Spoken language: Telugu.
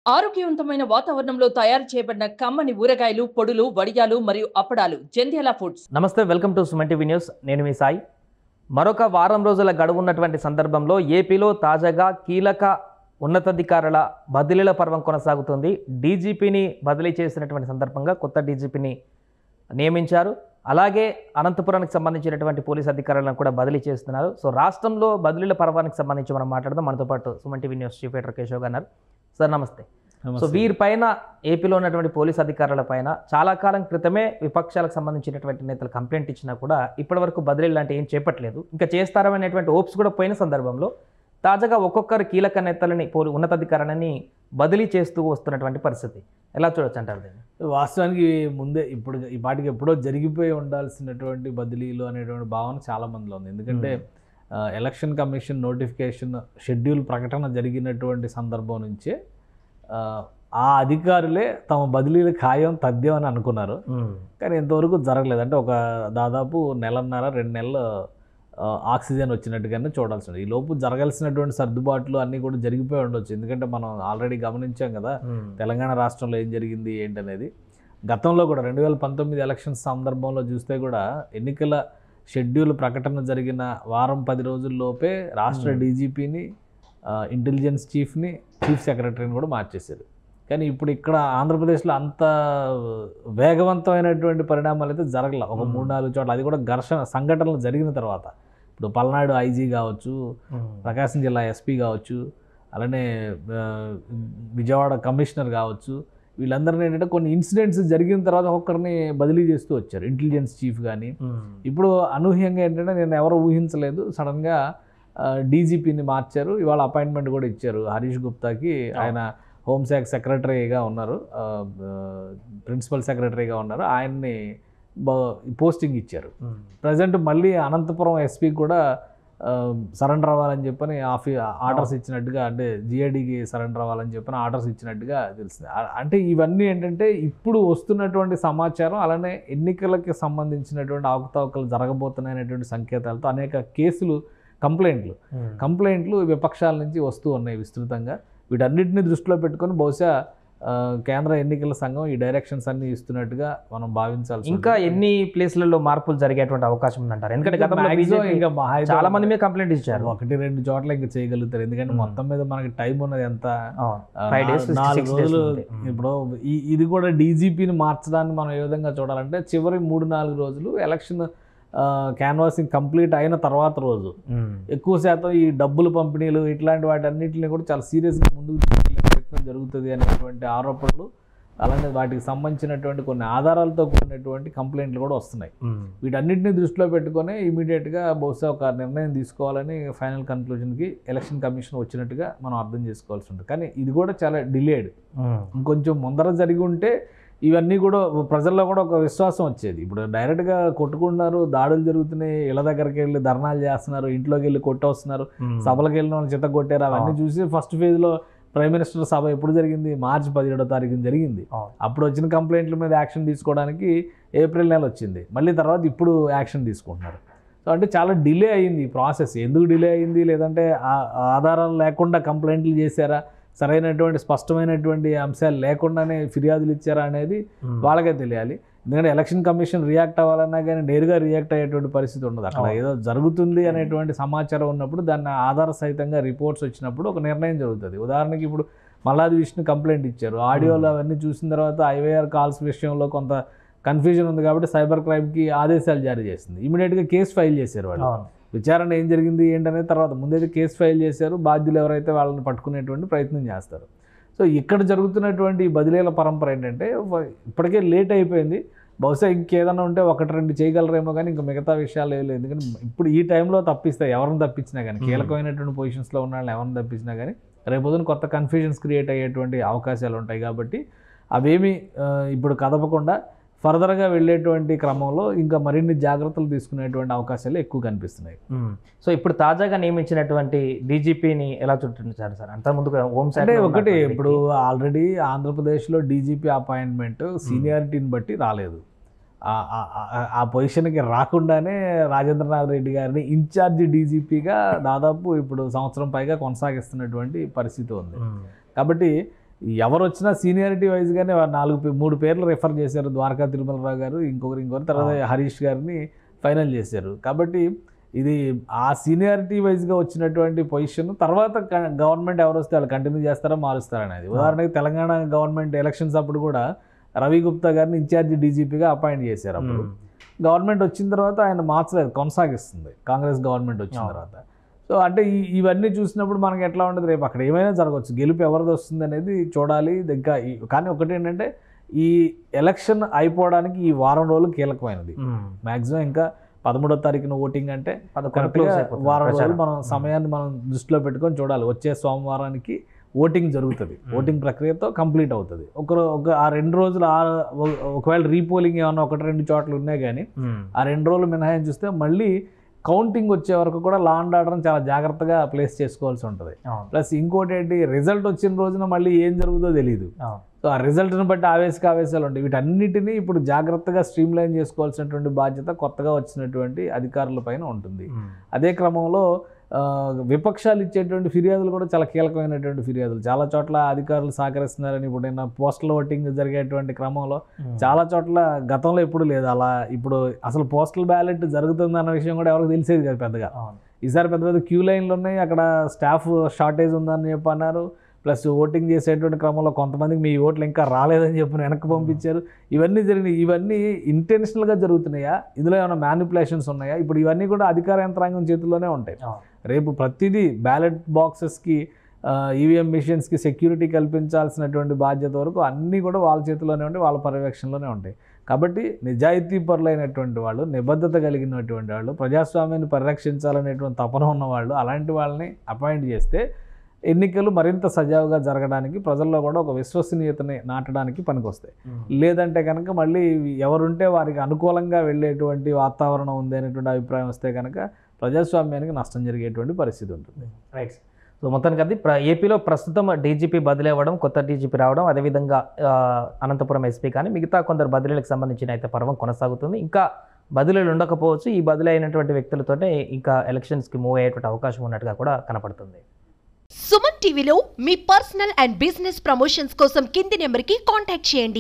ఆరోగ్యవంతమైన వాతావరణంలో తయారు చేయబడిన కమ్మని ఊరగాయలు, పొడులు, వడియాలు మరియు అప్పడాలు జంధ్యాల ఫుడ్స్. నమస్తే, welcome to Suman TV news. నేను మీ సాయి. మరొక వారం రోజుల గడువు ఉన్నటువంటి సందర్భంలో ఏపీలో తాజాగా కీలక ఉన్నతాధికారుల బదిలీల పర్వం కొనసాగుతుంది. డీజీపీని బదిలీ చేసినటువంటి సందర్భంగా కొత్త డీజీపీని నియమించారు. అలాగే అనంతపురానికి సంబంధించినటువంటి పోలీస్ అధికారులను కూడా బదిలీ చేస్తున్నారు. సో రాష్ట్రంలో బదిలీల పర్వానికి సంబంధించి మనం మాట్లాడదాం. మనతో పాటు Suman TV news chief editor Keshav గారు. సార్ నమస్తే. సో వీరిపైన, ఏపీలో ఉన్నటువంటి పోలీస్ అధికారుల పైన చాలా కాలం క్రితమే విపక్షాలకు సంబంధించినటువంటి నేతలు కంప్లైంట్ ఇచ్చినా కూడా ఇప్పటివరకు బదిలీ లాంటి ఏం చేపట్టలేదు. ఇంకా చేస్తారనేటువంటి హోప్స్ కూడా పోయిన సందర్భంలో తాజాగా ఒక్కొక్కరు కీలక నేతలని, ఉన్నతాధికారులని బదిలీ చేస్తూ వస్తున్నటువంటి పరిస్థితి ఎలా చూడొచ్చు అంటారు దీన్ని? వాస్తవానికి ముందే ఇప్పుడు ఈ పాటికి ఎప్పుడో జరిగిపోయి ఉండాల్సినటువంటి బదిలీలు అనేటువంటి భావన చాలా మందిలో ఉంది. ఎందుకంటే ఎలక్షన్ కమిషన్ నోటిఫికేషన్ షెడ్యూల్ ప్రకటన జరిగినటువంటి సందర్భం నుంచే ఆ అధికారులే తమ బదిలీలు ఖాయం తథ్యం అని అనుకున్నారు. కానీ ఇంతవరకు జరగలేదు. అంటే ఒక దాదాపు నెలన్నర 2 నెలలు ఆక్సిజన్ వచ్చినట్టుగానే చూడాల్సి ఉంది. ఈ లోపు జరగాల్సినటువంటి సర్దుబాట్లు అన్నీ కూడా జరిగిపోయి ఉండొచ్చు. ఎందుకంటే మనం ఆల్రెడీ గమనించాం కదా తెలంగాణ రాష్ట్రంలో ఏం జరిగింది ఏంటనేది. గతంలో కూడా 2019 ఎలక్షన్స్ సందర్భంలో చూస్తే కూడా ఎన్నికల షెడ్యూల్ ప్రకటన జరిగిన వారం 10 రోజుల్లోపే రాష్ట్ర డీజీపీని, ఇంటెలిజెన్స్ చీఫ్ని, చీఫ్ సెక్రటరీని కూడా మార్చేశారు. కానీ ఇప్పుడు ఇక్కడ ఆంధ్రప్రదేశ్లో అంత వేగవంతమైనటువంటి పరిణామాలు అయితే జరగల. ఒక 3-4 చోట్ల, అది కూడా సంఘటనలు జరిగిన తర్వాత. ఇప్పుడు పల్నాడు ఐజీ కావచ్చు, ప్రకాశం జిల్లా ఎస్పీ కావచ్చు, అలానే విజయవాడ కమిషనర్ కావచ్చు, వీళ్ళందరినీ ఏంటంటే కొన్ని ఇన్సిడెంట్స్ జరిగిన తర్వాత ఒక్కరిని బదిలీ చేస్తూ వచ్చారు. ఇంటెలిజెన్స్ చీఫ్ కానీ ఇప్పుడు అనూహ్యంగా ఏంటంటే నేను ఎవరు ఊహించలేదు, సడన్గా డీజీపీని మార్చారు. ఇవాళ అపాయింట్మెంట్ కూడా ఇచ్చారు హరీష్ గుప్తాకి. ఆయన హోంశాఖ సెక్రటరీగా ఉన్నారు, ప్రిన్సిపల్ సెక్రటరీగా ఉన్నారు. ఆయన్ని పోస్టింగ్ ఇచ్చారు. ప్రజెంట్ మళ్ళీ అనంతపురం ఎస్పీ కూడా సరెండర్ అవ్వాలని చెప్పని ఆర్డర్స్ ఇచ్చినట్టుగా, అంటే జిఐడికి సరెండర్ అవ్వాలని చెప్పని ఆర్డర్స్ ఇచ్చినట్టుగా తెలిసింది. అంటే ఇవన్నీ ఏంటంటే ఇప్పుడు వస్తున్నటువంటి సమాచారం, అలానే ఎన్నికలకి సంబంధించినటువంటి అవకతవకలు జరగబోతున్నాయనేటువంటి సంకేతాలతో అనేక కేసులు, కంప్లైంట్లు విపక్షాల నుంచి వస్తూ ఉన్నాయి విస్తృతంగా. వీటన్నిటిని దృష్టిలో పెట్టుకొని బహుశా కేంద్ర ఎన్నికల సంఘం ఈ డైరెక్షన్స్ అన్ని ఇస్తున్నట్టుగా మనం భావించాలి. ఇంకా ఎన్ని ప్లేస్లలో మార్పులు జరిగేటువంటి అవకాశం ఉందంటారు? ఎందుకంటే చాలా మంది మీద కంప్లైంట్ ఇచ్చారు. 1-2 చోట్ల ఇంకా చేయగలుగుతారు. ఎందుకంటే మొత్తం మీద మనకి టైం ఉన్నది ఎంత, 5 days, 4 రోజులు. ఇప్పుడు ఇది కూడా డీజీపీని మార్చడాన్ని మనం ఏ విధంగా చూడాలంటే చివరి 3-4 రోజులు ఎలక్షన్ క్యాన్వాసింగ్ కంప్లీట్ అయిన తర్వాత రోజు ఎక్కువ శాతం ఈ డబ్బులు పంపిణీలు ఇట్లాంటి వాటన్నిటిని కూడా చాలా సీరియస్గా ముందుకు తీసుకెళ్లే ప్రయత్నం జరుగుతుంది అనేటువంటి ఆరోపణలు, అలానే వాటికి సంబంధించినటువంటి కొన్ని ఆధారాలతో కూడినటువంటి కంప్లైంట్లు కూడా వస్తున్నాయి. వీటన్నిటిని దృష్టిలో పెట్టుకొని ఇమీడియట్గా బహుశా ఒక నిర్ణయం తీసుకోవాలని ఫైనల్ కన్క్లూజన్కి ఎలక్షన్ కమిషన్ వచ్చినట్టుగా మనం అర్థం చేసుకోవాల్సి ఉంటుంది. కానీ ఇది కూడా చాలా డిలేడ్. ఇంకొంచెం ముందర జరిగి ఉంటే ఇవన్నీ కూడా ప్రజల్లో కూడా ఒక విశ్వాసం వచ్చేది. ఇప్పుడు డైరెక్ట్గా కొట్టుకుంటున్నారు, దాడులు జరుగుతున్నాయి, ఇళ్ళ దగ్గరికి వెళ్ళి ధర్నాలు చేస్తున్నారు, ఇంట్లోకి వెళ్ళి కొట్టొస్తున్నారు, సభలకు వెళ్ళిన వాళ్ళు చిత్త కొట్టారు. అవన్నీ చూసి ఫస్ట్ ఫేజ్లో ప్రైమ్ మినిస్టర్ సభ ఎప్పుడు జరిగింది? మార్చి 17వ తారీఖున జరిగింది. అప్పుడు వచ్చిన కంప్లైంట్ల మీద యాక్షన్ తీసుకోవడానికి ఏప్రిల్ నెల వచ్చింది. మళ్ళీ తర్వాత ఇప్పుడు యాక్షన్ తీసుకుంటున్నారు. సో అంటే చాలా డిలే అయింది ఈ ప్రాసెస్. ఎందుకు డిలే అయింది? లేదంటే ఆధారాలు లేకుండా కంప్లైంట్లు చేశారా, సరైనటువంటి స్పష్టమైనటువంటి అంశాలు లేకుండానే ఫిర్యాదులు ఇచ్చారా అనేది వాళ్ళకే తెలియాలి. ఎందుకంటే ఎలక్షన్ కమిషన్ రియాక్ట్ అవ్వాలన్నా కానీ నేరుగా రియాక్ట్ అయ్యేటువంటి పరిస్థితి ఉండదు. అక్కడ ఏదో జరుగుతుంది అనేటువంటి సమాచారం ఉన్నప్పుడు దాన్ని ఆధార సహితంగా రిపోర్ట్స్ వచ్చినప్పుడు ఒక నిర్ణయం జరుగుతుంది. ఉదాహరణకి ఇప్పుడు మల్లాది విష్ణు కంప్లైంట్ ఇచ్చారు. ఆడియోలు అవన్నీ చూసిన తర్వాత ఐవైఆర్ కాల్స్ విషయంలో కొంత కన్ఫ్యూజన్ ఉంది కాబట్టి సైబర్ క్రైమ్కి ఆదేశాలు జారీ చేసింది. ఇమీడియట్గా కేసు ఫైల్ చేశారు వాళ్ళు. విచారణ ఏం జరిగింది ఏంటనేది తర్వాత ముందైతే కేసు ఫైల్ చేశారు. బాధ్యులు ఎవరైతే వాళ్ళని పట్టుకునేటువంటి ప్రయత్నం చేస్తారు. సో ఇక్కడ జరుగుతున్నటువంటి బదిలీల పరంపర ఏంటంటే ఇప్పటికే లేట్ అయిపోయింది. బహుశా ఇంకేదైనా ఉంటే 1-2 చేయగలరేమో కానీ ఇంకా మిగతా విషయాలు ఏం లేదు. ఎందుకంటే ఇప్పుడు ఈ టైంలో తప్పిస్తాయి, ఎవరిని తప్పించినా కానీ, కీలకమైనటువంటి పొజిషన్స్లో ఉన్న వాళ్ళని ఎవరిని తప్పించినా కానీ రేపొద్దున కొత్త కన్ఫ్యూజన్స్ క్రియేట్ అయ్యేటువంటి అవకాశాలు ఉంటాయి. కాబట్టి అవేమీ ఇప్పుడు కదపకుండా ఫర్దర్గా వెళ్ళేటువంటి క్రమంలో ఇంకా మరిన్ని జాగ్రత్తలు తీసుకునేటువంటి అవకాశాలు ఎక్కువ కనిపిస్తున్నాయి. సో ఇప్పుడు తాజాగా నియమించినటువంటి డీజీపీని ఎలా చుట్టించారు సార్? అంతకుముందు హోంశాఖ అంటే ఒకటి, ఇప్పుడు ఆల్రెడీ ఆంధ్రప్రదేశ్లో డీజీపీ అపాయింట్మెంట్ సీనియారిటీని బట్టి రాలేదు. ఆ పొజిషన్కి రాకుండానే రాజేంద్రనాథ్ రెడ్డి గారిని ఇన్ఛార్జి డీజీపీగా దాదాపు ఇప్పుడు సంవత్సరం పైగా కొనసాగిస్తున్నటువంటి పరిస్థితి ఉంది. కాబట్టి ఎవరు వచ్చినా సీనియారిటీ వైజ్గానే 3 పేర్లు రిఫర్ చేశారు. ద్వారకా తిరుమలరావు గారు, ఇంకొకరు తర్వాత హరీష్ గారిని ఫైనల్ చేశారు. కాబట్టి ఇది ఆ సీనియారిటీ వైజ్గా వచ్చినటువంటి పొజిషన్. తర్వాత గవర్నమెంట్ ఎవరు వస్తే వాళ్ళు కంటిన్యూ చేస్తారా మారుస్తారా అనేది. ఉదాహరణకి తెలంగాణ గవర్నమెంట్ ఎలక్షన్స్ అప్పుడు కూడా రవి గుప్తా గారిని ఇన్ఛార్జి డీజీపీగా అపాయింట్ చేశారు. అప్పుడు గవర్నమెంట్ వచ్చిన తర్వాత ఆయన మార్చలేదు, కొనసాగిస్తుంది కాంగ్రెస్ గవర్నమెంట్ వచ్చిన తర్వాత. సో అంటే ఇవన్నీ చూసినప్పుడు మనకి ఎట్లా ఉంటుంది, రేపు అక్కడ ఏమైనా జరగవచ్చు, గెలుపు ఎవరిది వస్తుంది అనేది చూడాలి. ఇంకా కానీ ఒకటి ఏంటంటే ఈ ఎలక్షన్ అయిపోవడానికి ఈ వారం రోజులు కీలకమైనది. మ్యాక్సిమం ఇంకా 13వ తారీఖున ఓటింగ్ అంటే వారం రోజులు మనం సమయాన్ని మనం దృష్టిలో పెట్టుకొని చూడాలి. వచ్చే సోమవారానికి ఓటింగ్ జరుగుతుంది, ఓటింగ్ ప్రక్రియతో కంప్లీట్ అవుతుంది. ఆ 2 రోజులు ఒకవేళ రీపోలింగ్ ఏమన్నా 1-2 చోట్ల ఉన్నాయి కానీ ఆ 2 రోజులు మినహాయం చూస్తే మళ్ళీ కౌంటింగ్ వచ్చే వరకు కూడా లా అండ్ ఆర్డర్ని చాలా జాగ్రత్తగా ప్లేస్ చేసుకోవాల్సి ఉంటుంది. ప్లస్ ఇంకోటి ఏంటి, రిజల్ట్ వచ్చిన రోజున మళ్ళీ ఏం జరుగుతుందో తెలియదు. సో ఆ రిజల్ట్ని బట్టి ఆవేశాలు ఉంటాయి. వీటన్నిటినీ ఇప్పుడు జాగ్రత్తగా స్ట్రీమ్లైన్ చేసుకోవాల్సినటువంటి బాధ్యత కొత్తగా వచ్చినటువంటి అధికారుల పైన ఉంటుంది. అదే క్రమంలో విపక్షాలు ఇచ్చేటువంటి ఫిర్యాదులు కూడా చాలా కీలకమైనటువంటి ఫిర్యాదులు. చాలా చోట్ల అధికారులు సహకరిస్తున్నారని ఇప్పుడు నిన్న పోస్టల్ ఓటింగ్ జరిగేటువంటి క్రమంలో చాలా చోట్ల గతంలో ఎప్పుడు లేదు అలా. ఇప్పుడు అసలు పోస్టల్ బ్యాలెట్ జరుగుతుంది అన్న విషయం కూడా ఎవరికి తెలిసేది కాదు పెద్దగా. ఈసారి పెద్ద క్యూ లైన్లు ఉన్నాయి, అక్కడ స్టాఫ్ షార్టేజ్ ఉందని చెప్పి అన్నారు. ప్లస్ ఓటింగ్ చేసేటువంటి క్రమంలో కొంతమందికి మీ ఓట్లు ఇంకా రాలేదని చెప్పి వెనక్కి పంపించారు. ఇవన్నీ జరిగినాయి. ఇవన్నీ ఇంటెన్షనల్గా జరుగుతున్నాయా, ఇందులో ఏమైనా మ్యానిపులేషన్స్ ఉన్నాయా? ఇప్పుడు ఇవన్నీ కూడా అధికార యంత్రాంగం చేతుల్లోనే ఉంటాయి. రేపు ప్రతిదీ బ్యాలెట్ బాక్సెస్కి, ఈవీఎం మిషన్స్కి సెక్యూరిటీ కల్పించాల్సినటువంటి బాధ్యత వరకు అన్నీ కూడా వాళ్ళ చేతిలోనే ఉంటాయి, వాళ్ళ పర్యవేక్షణలోనే ఉంటాయి. కాబట్టి నిజాయితీ పరులైనటువంటి వాళ్ళు, నిబద్ధత కలిగినటువంటి వాళ్ళు, ప్రజాస్వామ్యాన్ని పరిరక్షించాలనేటువంటి తపన ఉన్నవాళ్ళు, అలాంటి వాళ్ళని అపాయింట్ చేస్తే ఎన్నికలు మరింత సజావుగా జరగడానికి, ప్రజల్లో కూడా ఒక విశ్వసనీయతని నాటడానికి పనికొస్తాయి. లేదంటే కనుక మళ్ళీ ఎవరుంటే వారికి అనుకూలంగా వెళ్ళేటువంటి వాతావరణం ఉంది అనేటువంటి అభిప్రాయం వస్తే కనుక ప్రజాస్వామ్యానికి నష్టం జరిగేటువంటి పరిస్థితి ఉంటుంది. రైట్. సో మొత్తానికి అది ఏపీలో ప్రస్తుతం డీజీపీ బదిలీ అవ్వడం, కొత్త డీజీపీ రావడం, అదేవిధంగా అనంతపురం ఎస్పీ కానీ మిగతా కొందరు బదిలీలకు సంబంధించిన అయితే పర్వం కొనసాగుతుంది. ఇంకా బదిలీలు ఉండకపోవచ్చు. ఈ బదిలీ అయినటువంటి వ్యక్తులతోనే ఇంకా ఎలక్షన్స్కి మూవ్ అయ్యేటువంటి అవకాశం ఉన్నట్టుగా కూడా కనపడుతుంది. సుమన్ టీవీలో మీ పర్సనల్ అండ్ బిజినెస్ ప్రమోషన్స్ కోసం కింది నెంబర్కి కాంటాక్ట్ చేయండి.